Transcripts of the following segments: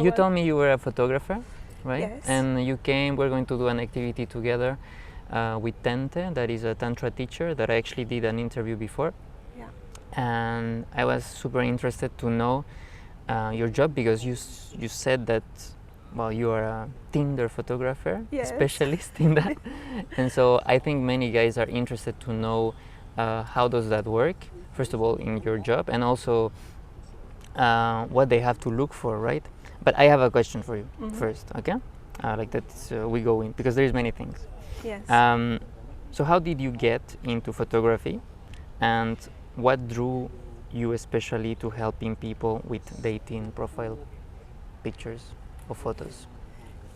You told me you were a photographer, right? Yes. And you came, we're going to do an activity together with Tente, that is a Tantra teacher that I actually did an interview before. Yeah. And I was super interested to know your job, because you said that, well, you are a Tinder photographer, Yes. specialist in that. And so I think many guys are interested to know how does that work, first of all, in your job, and also what they have to look for, right? But I have a question for you first, okay? Like that we go in, because there's many things. Yes. So how did you get into photography, and what drew you especially to helping people with dating profile pictures or photos?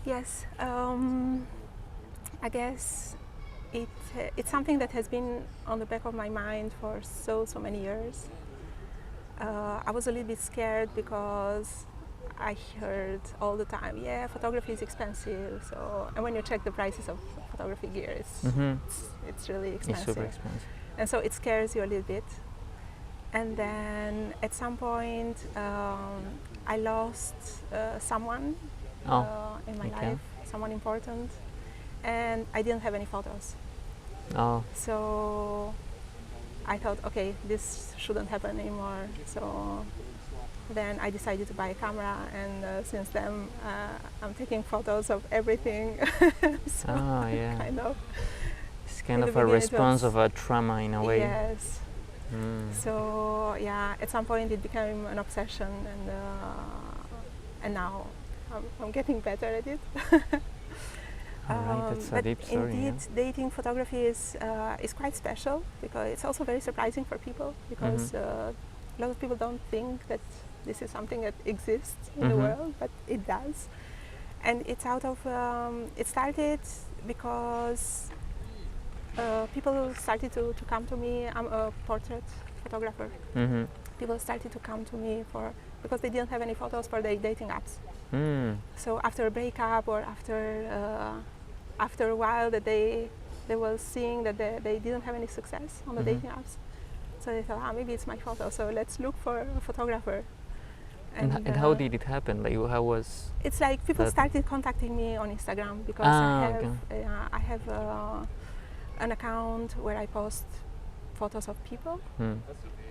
Yes. I guess it's something that has been on the back of my mind for so many years. I was a little bit scared because I heard all the time, yeah, photography is expensive. So, and when you check the prices of photography gear, it's really expensive. It's super expensive. And so it scares you a little bit. And then at some point, I lost someone in my life, someone important, and I didn't have any photos. Oh. So I thought, okay, this shouldn't happen anymore. So then I decided to buy a camera, and since then I'm taking photos of everything. So yeah. kind of. It's kind of a response of a trauma in a way. Yes. So yeah, at some point it became an obsession, and now I'm getting better at it. Alright, that's a deep story. Indeed, dating photography is quite special, because it's also very surprising for people, because a lot of people don't think that this is something that exists in the world, but it does. And it's out of it started because people started to come to me. I'm a portrait photographer. People started to come to me because they didn't have any photos for their dating apps. So after a breakup, or after a while that they were seeing that they didn't have any success on the dating apps, so they thought, maybe it's my photo, so let's look for a photographer. And how did it happen? Like, how was? It's like people started contacting me on Instagram, because I have an account where I post photos of people,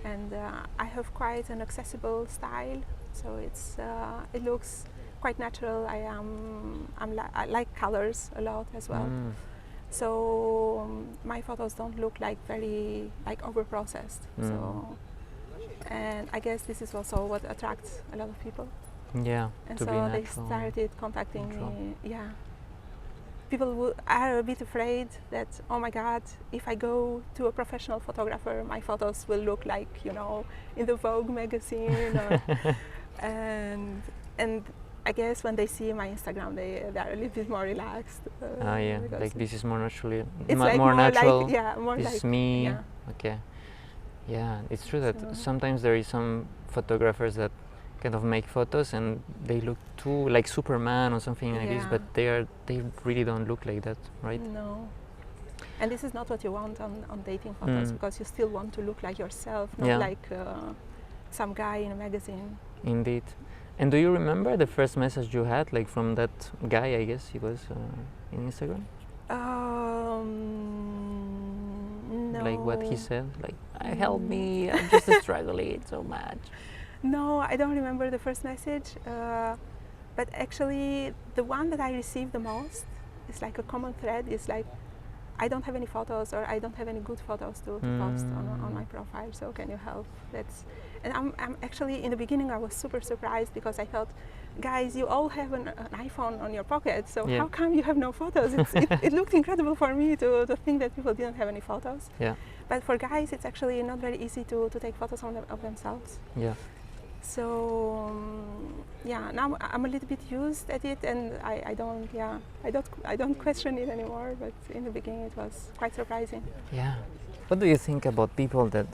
and I have quite an accessible style, so it looks quite natural. I like colors a lot as well, so my photos don't look like very over processed. So, and I guess this is also what attracts a lot of people. Yeah, and to so be they natural, started contacting me. Yeah, people are a bit afraid that, oh my God, if I go to a professional photographer, my photos will look like, in the Vogue magazine, and I guess when they see my Instagram, they are a little bit more relaxed. yeah, like this is more naturally, it's more natural. Like, yeah, more this like is me. Yeah. Okay. Yeah, it's true that sometimes there is some photographers that kind of make photos and they look too like Superman or something like this, but they really don't look like that, right? No. And this is not what you want on dating photos, because you still want to look like yourself, not like some guy in a magazine. Indeed. And do you remember the first message you had, like from that guy? I guess he was in Instagram. No. Like what he said, like, help me, I'm just struggling so much. No, I don't remember the first message, but actually the one that I received the most is like a common thread. It's like, I don't have any photos, or I don't have any good photos to post on my profile, so can you help? And I'm actually, in the beginning I was super surprised, because I thought, guys, you all have an iPhone on your pocket, so how come you have no photos? It looked incredible for me to think that people didn't have any photos. Yeah. But for guys, it's actually not very easy to take photos of themselves. Yeah. So now I'm a little bit used at it, and I don't question it anymore. But in the beginning, it was quite surprising. Yeah. What do you think about people that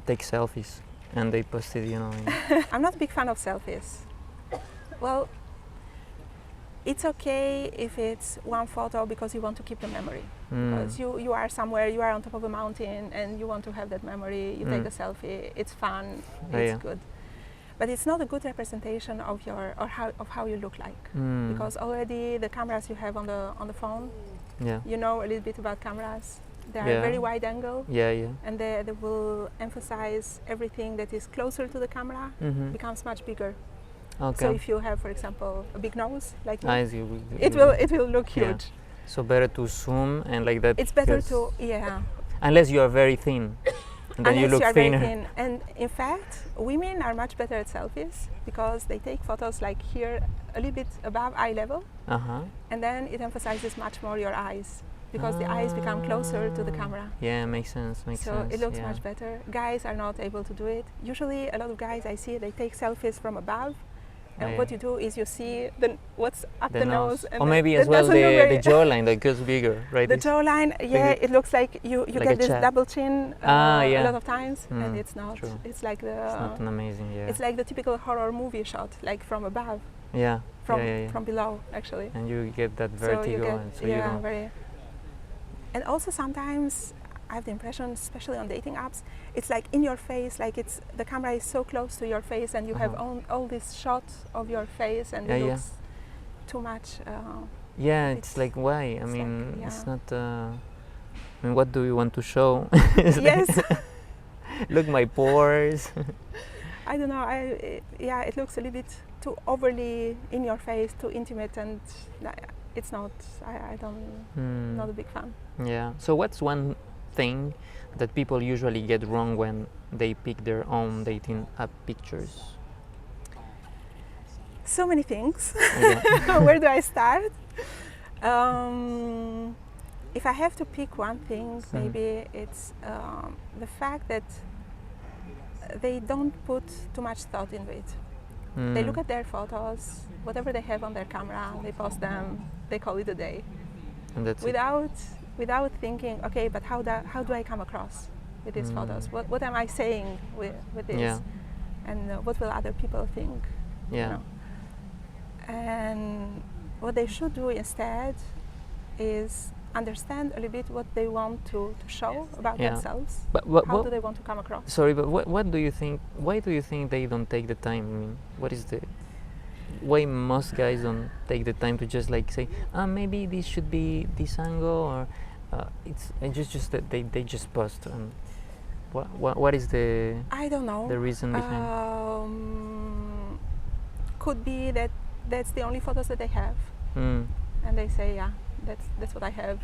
take selfies and they post it? I'm not a big fan of selfies. Well, it's okay if it's one photo because you want to keep the memory. Because you are somewhere, you are on top of a mountain, and you want to have that memory. You take a selfie. It's fun. It's good. but it's not a good representation of your of how you look like, because already the cameras you have on the phone, you know a little bit about cameras. They are very wide angle, and they will emphasize everything that is closer to the camera becomes much bigger. So if you have, for example, a big nose like me, it will look huge. So better to zoom and like that. It's better to unless you are very thin. And then unless you look thinner. Very thin. And in fact, women are much better at selfies because they take photos like here, a little bit above eye level, and then it emphasizes much more your eyes because the eyes become closer to the camera. Yeah, makes sense. So it looks much better. Guys are not able to do it. Usually, a lot of guys I see they take selfies from above. And what you do is you see what's up the nose. And or maybe as well the jawline that gets bigger, right? The jawline, it looks like you like get this double chin a lot of times, and it's not. True. It's like it's not an amazing, It's like the typical horror movie shot, like from above. From below, actually. And you get that vertigo, so you don't. Very. And also sometimes I have the impression, especially on dating apps, it's like in your face, like the camera is so close to your face, and you have all this shot of your face, and it looks too much. It's like why? I mean, it's not. I mean, what do you want to show? Yes. Look, my pores. I don't know. It looks a little bit too overly in your face, too intimate, and it's not. I don't. Not a big fan. Yeah. So what's one thing that people usually get wrong when they pick their own dating app pictures? So many things. Where do I start? If I have to pick one thing, maybe it's the fact that they don't put too much thought into it. They look at their photos, whatever they have on their camera, they post them, they call it a day. And that's without thinking, okay, but how do I come across with these photos? What am I saying with this? And what will other people think? You know? And what they should do instead is understand a little bit what they want to show about themselves. But how do they want to come across? Sorry, but what do you think? Why do you think they don't take the time? I mean, what is the why most guys don't take the time to just like say, maybe this should be this angle, or it's just that they just post. And what is the I don't know the reason behind? Could be that that's the only photos that they have, and they say, that's what I have,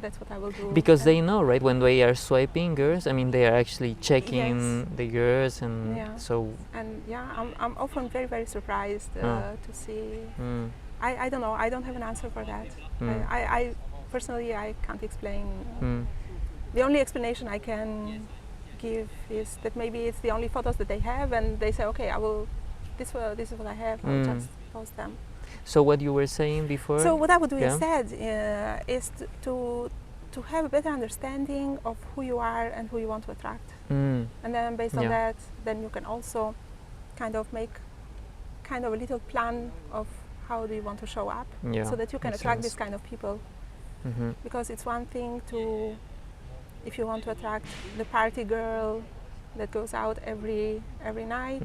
that's what I will do. Because they know, right? When they are swiping girls, I mean, they are actually checking the girls, and so. And I'm often very, very surprised to see. I don't know. I don't have an answer for that. I personally I can't explain. The only explanation I can give is that maybe it's the only photos that they have, and they say, okay, I will. This is what I have. I'll just post them. So what you were saying before? So what I would do instead is to have a better understanding of who you are and who you want to attract. And then based on that, then you can also kind of make kind of a little plan of how do you want to show up, so that you can attract this kind of people. Because it's one thing to, if you want to attract the party girl that goes out every night,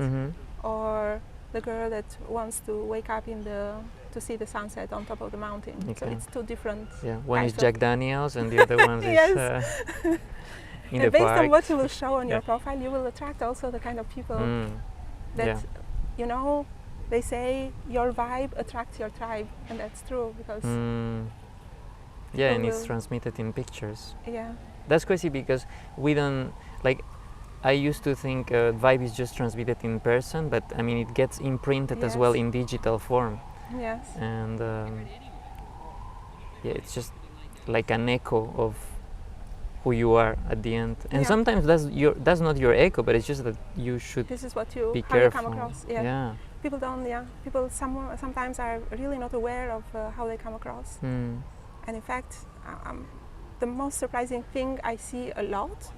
or the girl that wants to wake up to see the sunset on top of the mountain. So it's two different. One is Jack Daniels and the other one is in and the based park. on what you will show on your profile, you will attract also the kind of people that you know. They say your vibe attracts your tribe, and that's true because. And it's transmitted in pictures. Yeah. That's crazy because we don't like. I used to think vibe is just transmitted in person, but I mean it gets imprinted as well in digital form. Yes. And it's just like an echo of who you are at the end. And sometimes that's not your echo, but it's just that you should. This is what be how careful. you come across. People don't. People sometimes are really not aware of how they come across. And in fact, the most surprising thing I see a lot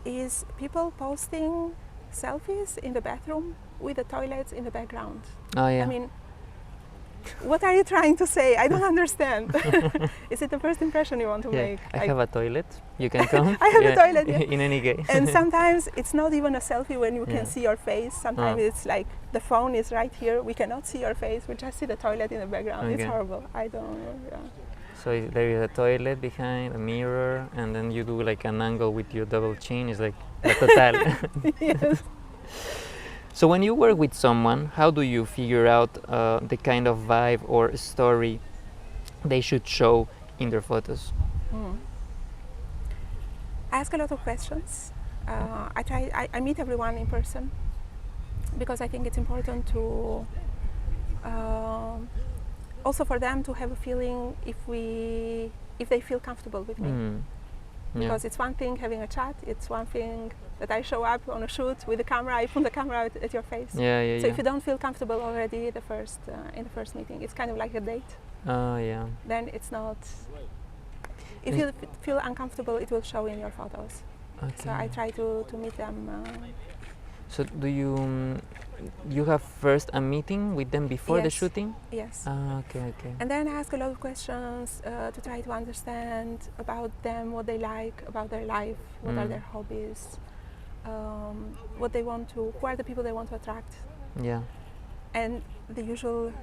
is people posting selfies in the bathroom with the toilets in the background. Oh yeah. I mean, what are you trying to say? I don't understand. Is it the first impression you want to Yeah, make? I have a toilet. You can come. I have a toilet, yeah. In any case. And sometimes it's not even a selfie when you Yeah. can see your face. Sometimes it's like the phone is right here. We cannot see your face. We just see the toilet in the background. It's Okay. horrible. I don't know. Yeah. So there is a toilet behind, a mirror, and then you do like an angle with your double chin. It's like la total. Yes. So when you work with someone, how do you figure out the kind of vibe or story they should show in their photos? I ask a lot of questions. I meet everyone in person because I think it's important to also for them to have a feeling if they feel comfortable with me. Yeah. Because it's one thing having a chat, it's one thing that I show up on a shoot with the camera, I put the camera at your face. Yeah. So if you don't feel comfortable already in the first meeting, it's kind of like a date. Yeah. Then it's not. If you feel uncomfortable, it will show in your photos. Okay. So I try to meet them. So do you have first a meeting with them before the Yes. shooting? Yes. Okay. And then I ask a lot of questions to try to understand about them, what they like, about their life, what are their hobbies, what they want to, who are the people they want to attract. Yeah. And the usual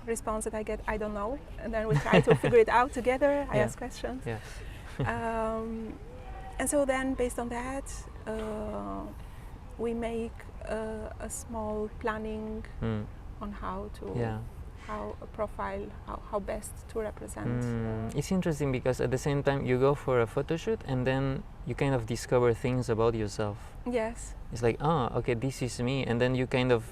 response that I get, I don't know. And then we try to figure it out together. I Yeah. ask questions. Yeah. And so then based on that, we make a small planning on how a profile, how best to represent. It's interesting because at the same time you go for a photo shoot and then you kind of discover things about yourself. Yes. It's like, okay, this is me, and then you kind of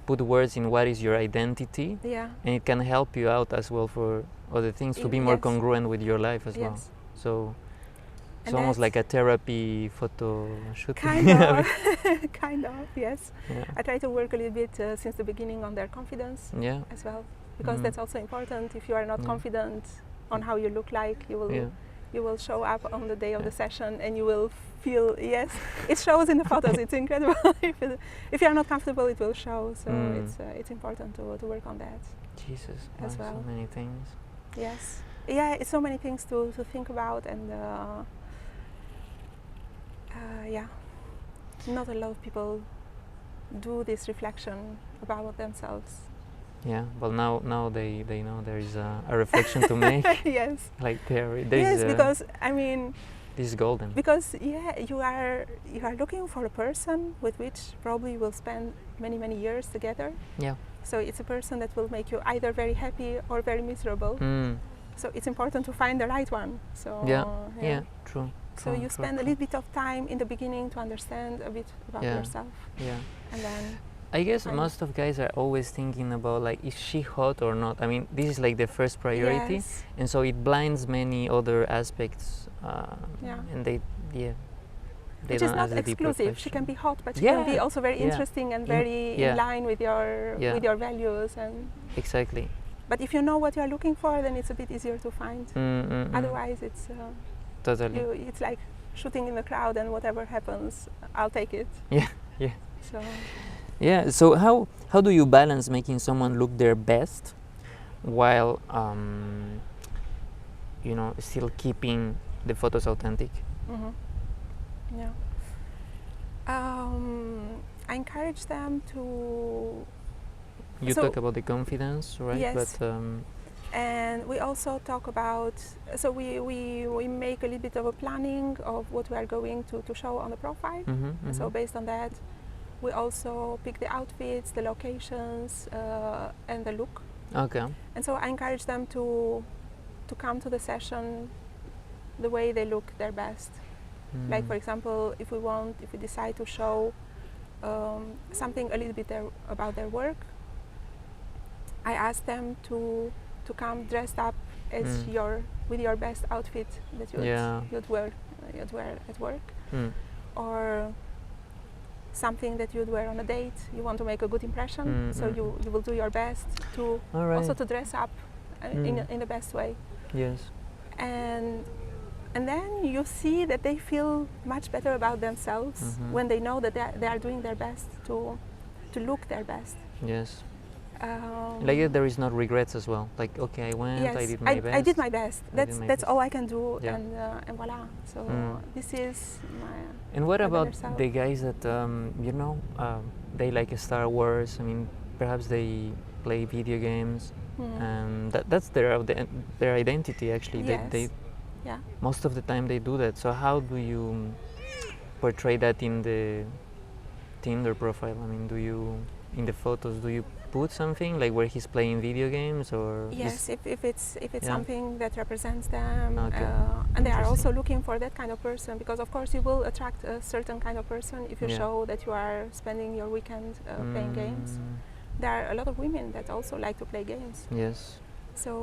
put words in what is your identity, Yeah. and it can help you out as well for other things to be more Yes. congruent with your life as well. Yes. So it's And almost like a that's therapy photo shoot. kind of, kind of, yes. Yeah. I try to work a little bit since the beginning on their confidence Yeah. as well, because that's also important. If you are not Yeah. confident on how you look like, Yeah. you will show up on the day of the session and you will feel, yes, it shows in the photos. It's incredible. If you are not comfortable, it will show. So it's important to work on that. Jesus, As wow, well. so many things. Yes. Yeah, it's so many things to think about, and yeah, not a lot of people do this reflection about themselves. Yeah, well now they know there is a reflection to make. Yes. Like there Yes, is because I mean, this is golden. because yeah, you are looking for a person with which probably you will spend many years together. Yeah. So it's a person that will make you either very happy or very miserable. So it's important to find the right one. So Yeah, true. So you spend a little bit of time in the beginning to understand a bit about yourself, Yeah. and then I guess most of guys are always thinking about like, is she hot or not? I mean, this is like the first priority, yes, and so it blinds many other aspects. Yeah. And they which don't is not ask the deeper exclusive. She can question. be hot, but she Yeah, can be also very yeah. interesting and very Yeah. in line with your values. And Exactly. but if you know what you are looking for, then it's a bit easier to find. Otherwise, it's Totally. it's like shooting in the crowd, and whatever happens, I'll take it. Yeah. So Yeah. So how do you balance making someone look their best while still keeping the photos authentic? yeah. I encourage them to. You So- talk about the confidence, right? Yes. But And we also talk about, so we make a little bit of a planning of what we are going to show on the profile. And so based on that, we also pick the outfits, the locations, and the look. Okay. And so I encourage them to come to the session the way they look their best. Like for example, if we decide to show something a little bit about their work, I ask them to come dressed up as with your best outfit that you'd wear at work, or something that you'd wear on a date. You want to make a good impression, so you will do your best to also to dress up in the best way. Yes. And then you see that they feel much better about themselves when they know that they are doing their best to look their best. Yes. Like there is not regrets as well. Like okay, I went, yes, I did my best. I did my best. That's my that's best. all I can do, Yeah. and voila. So this is my. And what my about better self. the guys that they like Star Wars? I mean, perhaps they play video games. That's their identity actually. Yes. They yeah. most of the time they do that. So how do you portray that in the Tinder profile? I mean, in the photos, do you put something like where he's playing video games or? Yes, if it's Yeah. something that represents them, Okay. and they are also Interesting. looking for that kind of person, because of course you will attract a certain kind of person if you Yeah. show that you are spending your weekend playing games. There are a lot of women that also like to play games. Yes. So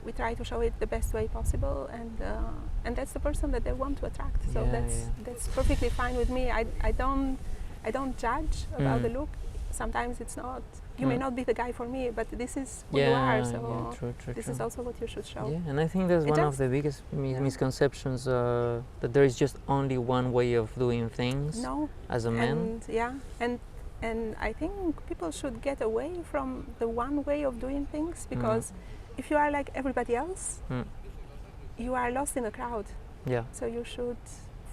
we try to show it the best way possible, and that's the person that they want to attract. So Yeah, that's perfectly fine with me. I don't judge about the look. Sometimes it's not. You may not be the guy for me, but this is who you are. So true, this is also what you should show. Yeah, and I think that's one of the biggest misconceptions that there is just only one way of doing things. No. As a man. And I think people should get away from the one way of doing things, because if you are like everybody else, you are lost in a crowd. Yeah. So you should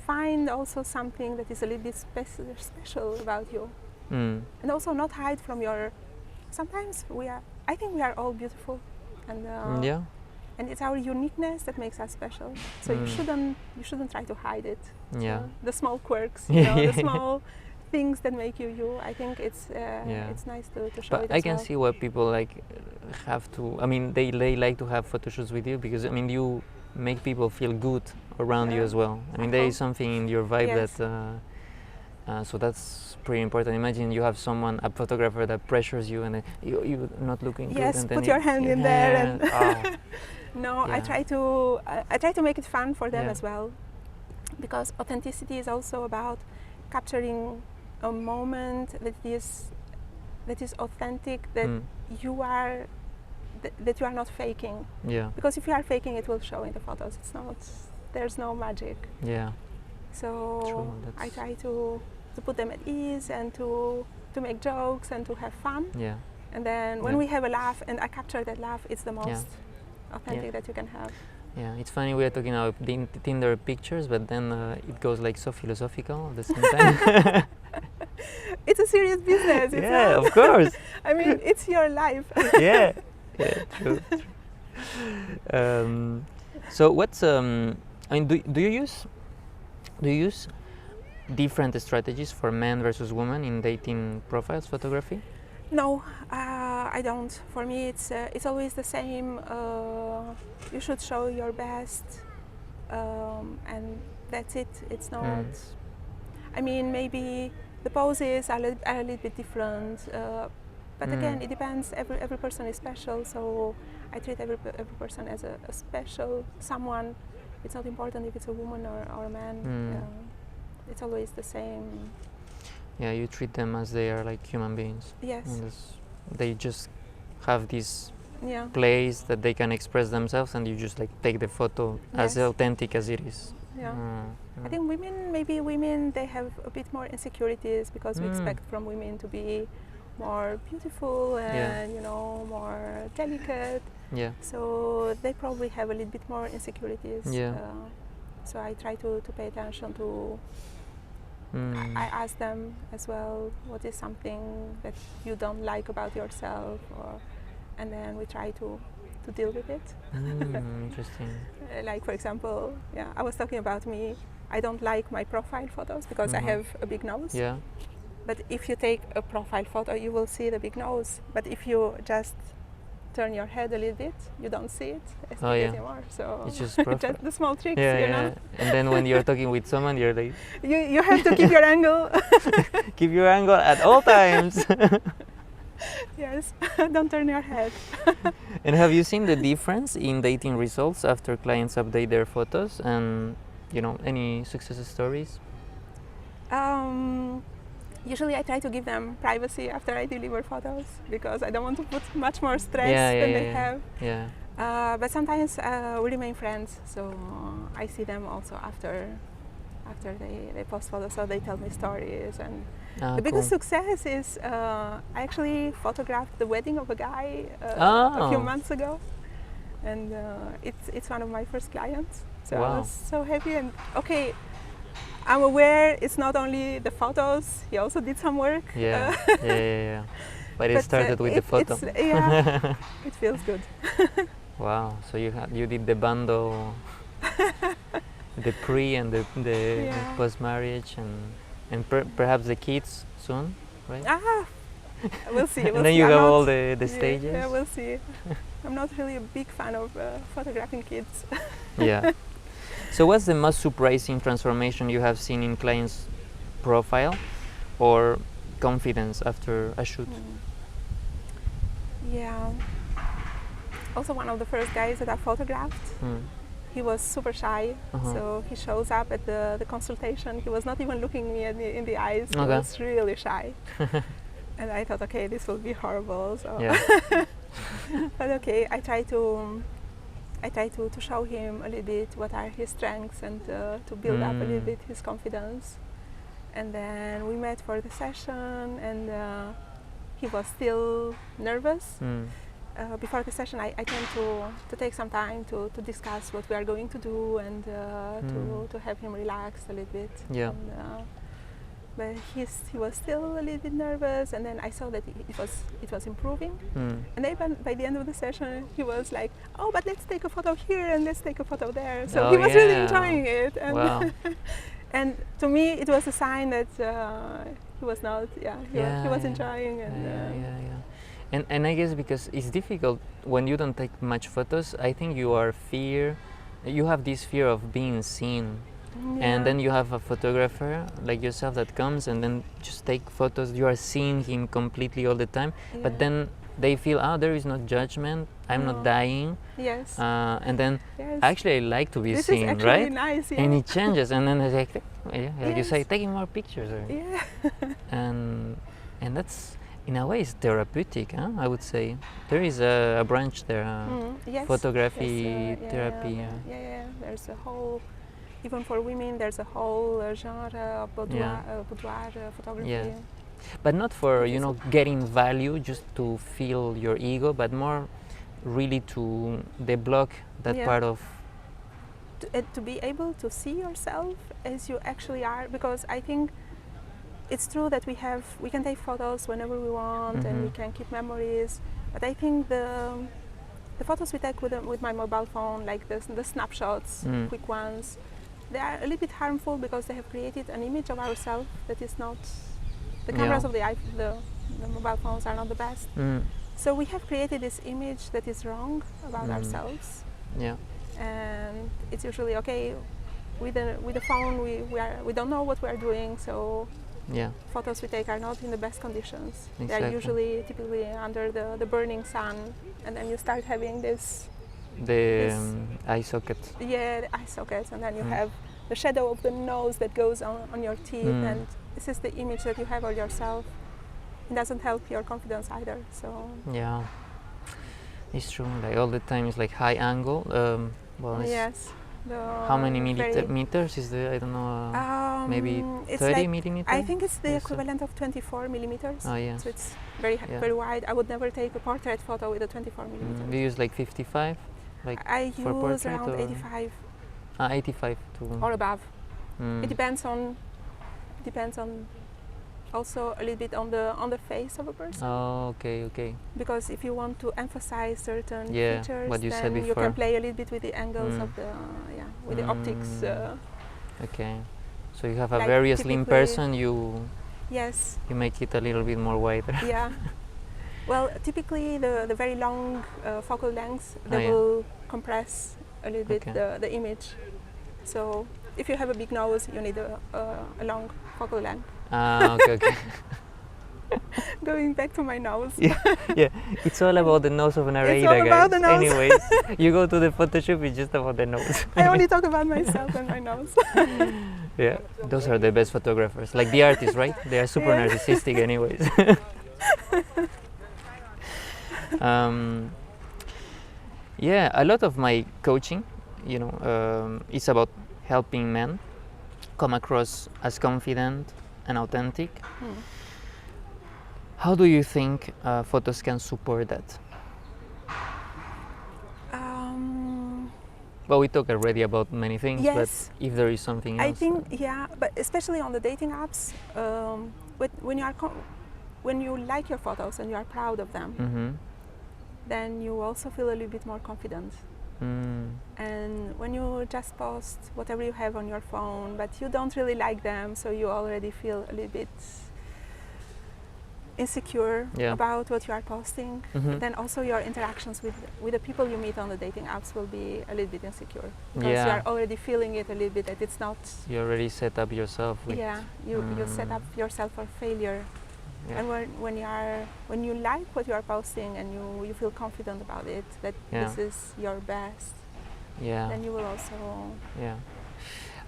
find also something that is a little bit special about you. And also not hide from your. Sometimes I think we are all beautiful, and and it's our uniqueness that makes us special. So you shouldn't try to hide it. Yeah. The small quirks, the small things that make you. I think it's nice to show but it. I can see why people like have to. I mean, they like to have photo shoots with you because I mean you make people feel good around you as well. I mean, there is something in your vibe that. So that's pretty important. Imagine you have a photographer that pressures you, and you're not looking good. Yes, And put then your hand in there. And no, Yeah. I try to make it fun for them Yeah. as well, because authenticity is also about capturing a moment that is authentic, that you are that you are not faking. Yeah. Because if you are faking, it will show in the photos. It's not. There's no magic. Yeah. So True, I try to put them at ease and to make jokes and to have fun. Yeah. And then when we have a laugh and I capture that laugh, it's the most authentic that you can have. Yeah, it's funny we are talking about Tinder pictures, but then it goes like so philosophical at the same time. It's a serious business. It's Yeah, not, of course. I mean, it's your life. Yeah, true. So what's I mean, do you use different strategies for men versus women in dating profiles photography? No, I don't. For me, it's always the same. You should show your best, and that's it. It's not. I mean, maybe the poses are a little bit different, but again, it depends. Every person is special, so I treat every person as a special someone. It's not important if it's a woman or a man. It's always the same. Yeah, you treat them as they are like human beings. Yes. And they just have this Yeah. place that they can express themselves, and you just like take the photo as authentic as it is. Yeah. I think women they have a bit more insecurities because we expect from women to be more beautiful and more delicate. Yeah. So they probably have a little bit more insecurities. Yeah. So I try to pay attention to. I ask them as well, what is something that you don't like about yourself, and then we try to deal with it. Interesting. Like for example, I was talking about me. I don't like my profile photos because I have a big nose. Yeah. But if you take a profile photo, you will see the big nose. But if you just turn your head a little bit, you don't see it anymore. So it's just perfect. the small tricks, And then when you're talking with someone, you're like, you have to keep your angle. keep your angle at all times. Yes, don't turn your head. And have you seen the difference in dating results after clients update their photos, and any success stories? Usually I try to give them privacy after I deliver photos because I don't want to put much more stress than they have. Yeah. But sometimes we remain friends, so I see them also after they post photos, so they tell me stories, and The biggest Cool. success is I actually photographed the wedding of a guy a few Oh, months ago, and it's one of my first clients. So I wow. was so happy. And okay, I'm aware it's not only the photos. He also did some work. Yeah, yeah, yeah, yeah. But it But started with the photo. it's yeah, it feels good. Wow. So you did the bundle, the pre and the Yeah. post marriage, and perhaps the kids soon, right? Ah, we'll see. We'll And then see. you I'm have not, all the yeah, stages. yeah, we'll see. I'm not really a big fan of photographing kids. Yeah. So what's the most surprising transformation you have seen in clients' profile or confidence after a shoot? Yeah. Also, one of the first guys that I photographed, Mm. he was super shy. Uh-huh. So he shows up at the consultation. He was not even looking me in the eyes. He Okay. was really shy. And I thought, okay, this will be horrible. So, Yeah. but okay, I try to show him a little bit what are his strengths and to build up a little bit his confidence. And then we met for the session, and he was still nervous. Mm. Before the session, I tend to take some time to discuss what we are going to do and to have him relax a little bit. Yeah. And, but he was still a little bit nervous, and then I saw that it was improving. Mm. And then by the end of the session, he was like, "Oh, but let's take a photo here and let's take a photo there." So Oh, he was really yeah. enjoying it. And Wow. and to me, it was a sign that he was not. He was Yeah. enjoying. And And I guess because it's difficult when you don't take much photos, I think you have this fear of being seen. And then you have a photographer like yourself that comes and then just take photos. You are seeing him completely all the time, but then they feel, there is no judgment. I'm not dying. Yes. And then Yes. actually I like to be This seen, is actually right? nice. Yeah. And it changes, and then it's like, like you say, Yes. taking more pictures. Yeah. And that's in a way it's therapeutic, I would say. There is a branch there, Yes. photography Yes, therapy. Yeah. There's a whole, even for women, there's a whole genre of boudoir photography. Yeah. But not for getting value, just to feel your ego, but more really to deblock that part of To be able to see yourself as you actually are, because I think it's true that we can take photos whenever we want and we can keep memories, but I think the photos we take with my mobile phone, like the snapshots, quick ones, they are a little bit harmful because they have created an image of ourselves that is not. The cameras of the mobile phones are not the best. So we have created this image that is wrong about ourselves. Yeah. And it's usually okay. With the phone, we don't know what we are doing, so photos we take are not in the best conditions. Exactly. They are usually typically under the burning sun, and then you start having this eye socket. Yeah, the eye sockets, and then you have the shadow of the nose that goes on your teeth, and this is the image that you have of yourself. It doesn't help your confidence either. So yeah, it's true. Like all the time, it's like high angle. Yes. How many meters is the? I don't know. Maybe 30 millimeters. I think it's the equivalent of 24 millimeters. Oh yeah. So it's very wide. I would never take a portrait photo with a 24 millimeters. Do you use like 55? Like I for use portrait around or 85. 85 too. Or above. It depends on also a little bit on the face of a person. Oh, okay. Because if you want to emphasize certain features, what you then said you before. can play a little bit with the angles of with the optics. Okay, so you have a like very slim person, you make it a little bit more wider. Yeah. Well, typically the very long focal lengths will compress a little bit the image. So if you have a big nose, you need a long focal length. Okay. Going back to my nose. Yeah, it's all about the nose of Nereida, It's all about the nose. Anyways, you go to the photo shoot, it's just about the nose. I only talk about myself and my nose. Yeah, those are the best photographers. Like the artists, right? They are super narcissistic anyways. A lot of my coaching, is about helping men come across as confident and authentic. Mm. How do you think photos can support that? Well, we talked already about many things, Yes. but if there is something else. I think, yeah, but especially on the dating apps, when you like your photos and you are proud of them, Mm-hmm. then you also feel a little bit more confident. And when you just post whatever you have on your phone, but you don't really like them, so you already feel a little bit insecure about what you are posting, then also your interactions with the people you meet on the dating apps will be a little bit insecure, because you are already feeling it a little bit that it's not. You already set up yourself. You set up yourself for failure. And when you like what you are posting and you feel confident about it, that this is your best, then you will also.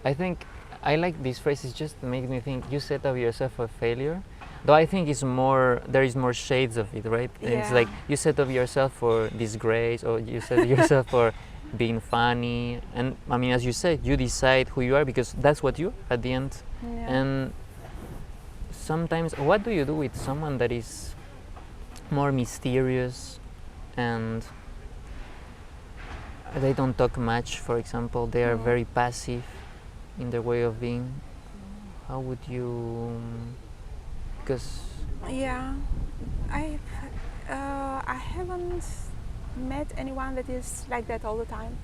I think I like this phrase. It just makes me think you set up yourself for failure. Though I think it's more, there is more shades of it, right? It's like you set up yourself for disgrace, or you set yourself for being funny. And I mean, as you said, you decide who you are because that's what you at the end. And sometimes, what do you do with someone that is more mysterious and they don't talk much, for example? They are very passive in their way of being. How would you... Because I haven't met anyone that is like that all the time.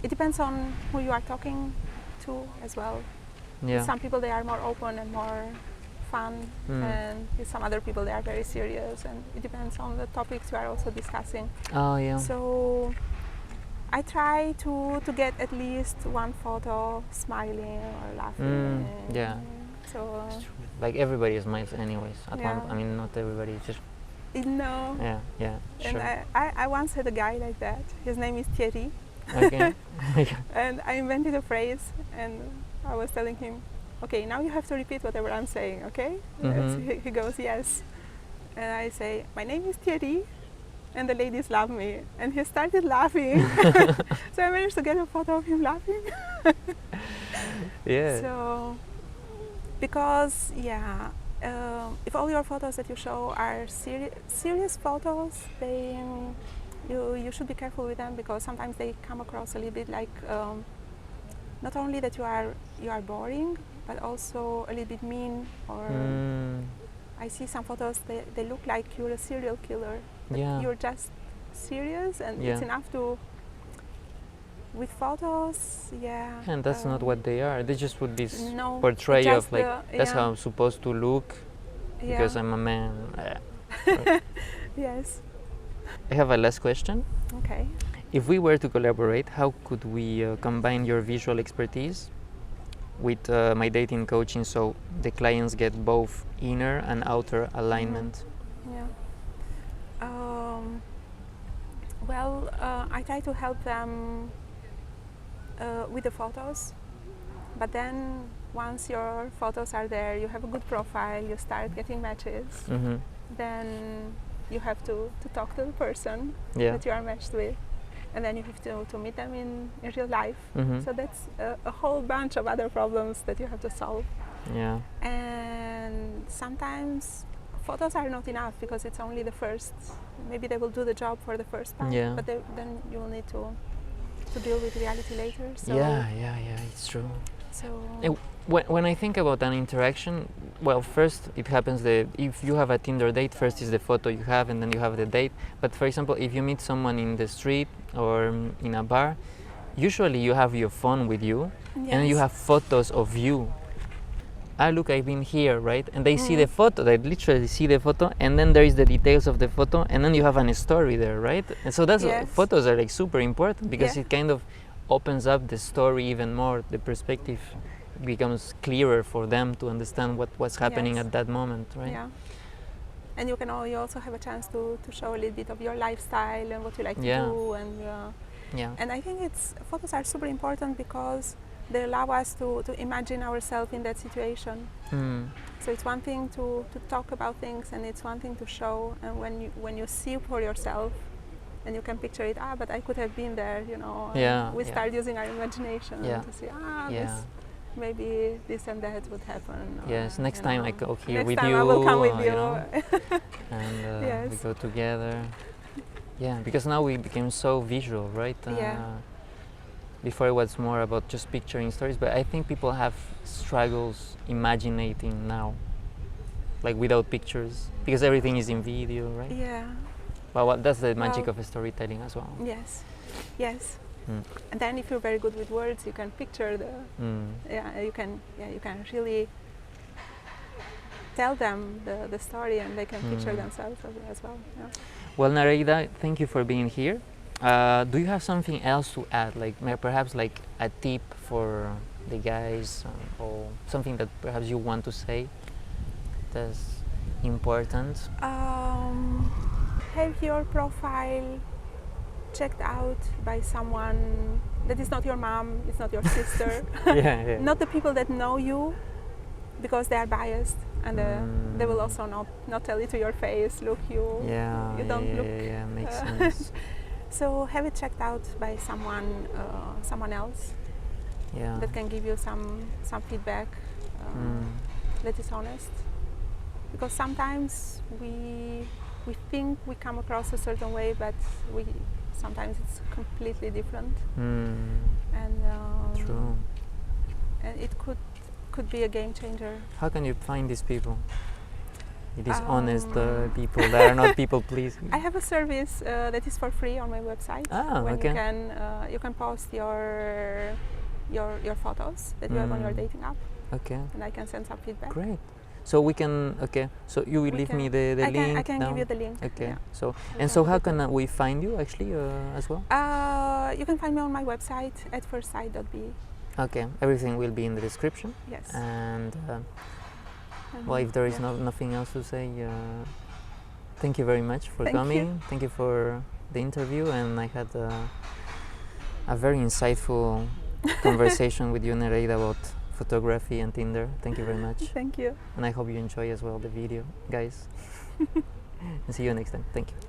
It depends on who you are talking to as well. With some people they are more open and more fun, and with some other people they are very serious, and it depends on the topics you are also discussing. So I try to get at least one photo smiling or laughing. So like everybody smiles anyways at one. I mean, not everybody, just no. Sure. And I once had a guy like that. His name is Thierry. Okay. And I invented a phrase, and I was telling him, okay, now you have to repeat whatever I'm saying, okay? He goes, yes. And I say, my name is Thierry, and the ladies love me. And he started laughing. So I managed to get a photo of him laughing. So, because, if all your photos that you show are serious photos, you should be careful with them, because sometimes they come across a little bit like not only that you are boring, but also a little bit mean. Or I see some photos, they look like you're a serial killer. But you're just serious, and it's enough to. With photos, and that's not what they are. They just put this portrayal of like that's how I'm supposed to look because I'm a man. Yes. I have a last question. Okay. If we were to collaborate, how could we combine your visual expertise with my dating coaching so the clients get both inner and outer alignment? Well, I try to help them with the photos, but then once your photos are there, you have a good profile, you start getting matches, then you have to talk to the person that you are matched with, and then you have to meet them in real life. So that's a whole bunch of other problems that you have to solve. And sometimes photos are not enough, because it's only the first. Maybe they will do the job for the first part, but then you will need to deal with reality later. So it's true. So when I think about an interaction, well, first it happens that if you have a Tinder date, first is the photo you have, and then you have the date. But for example, if you meet someone in the street or in a bar, usually you have your phone with you, and you have photos of you. Look, I've been here, right? And they see the photo, they literally see the photo, and then there is the details of the photo, and then you have a story there, right? And so that's photos are like super important, because it kind of opens up the story even more. The perspective becomes clearer for them to understand what's happening at that moment, right? And you also have a chance to show a little bit of your lifestyle and what you like to do, and I think photos are super important because they allow us to imagine ourselves in that situation. So it's one thing to talk about things, and it's one thing to show. And when you see for yourself, and you can picture it, but I could have been there, you know. We start using our imagination to see, maybe this and that would happen. Yes, next time I go here next with time you. I will come with you. Know, and we Yes. go together. Yeah, because now we became so visual, right? Yeah. Before it was more about just picturing stories, but I think people have struggles imaginating now, like without pictures, because everything is in video, right? Yeah. Well, that's the magic Well, of storytelling as well. Yes. Yes. Mm. And then if you're very good with words, you can picture the. Mm. You can really tell them the story, and they can picture themselves as well. Yeah. Well, Nereida, thank you for being here. Do you have something else to add, like perhaps like a tip for the guys, or something that perhaps you want to say that's important? Have your profile checked out by someone that is not your mom, it's not your sister, Yeah. not the people that know you, because they are biased, and they will also not tell it to your face. Look, you don't look. Yeah, makes sense. So have it checked out by someone else Yeah. that can give you some feedback that is honest. Because sometimes we think we come across a certain way, but sometimes it's completely different. And True. and it could be a game changer. How can you find these people? These honest people that are not people pleasing. I have a service that is for free on my website. When okay. You can post your photos that you have on your dating app. Okay. And I can send some feedback. Great. So we can. Okay. So you will leave me the link. I can now? give you the link. Okay. Yeah. So how can we find you actually as well? You can find me on my website at firstsight.be. Okay. Everything will be in the description. Yes. And well, if there is nothing else to say, thank you very much for coming. Thank you for the interview, and I had a very insightful conversation with you, Nereida, about photography and Tinder. Thank you very much. Thank you. And I hope you enjoy as well the video, guys. And see you next time. Thank you.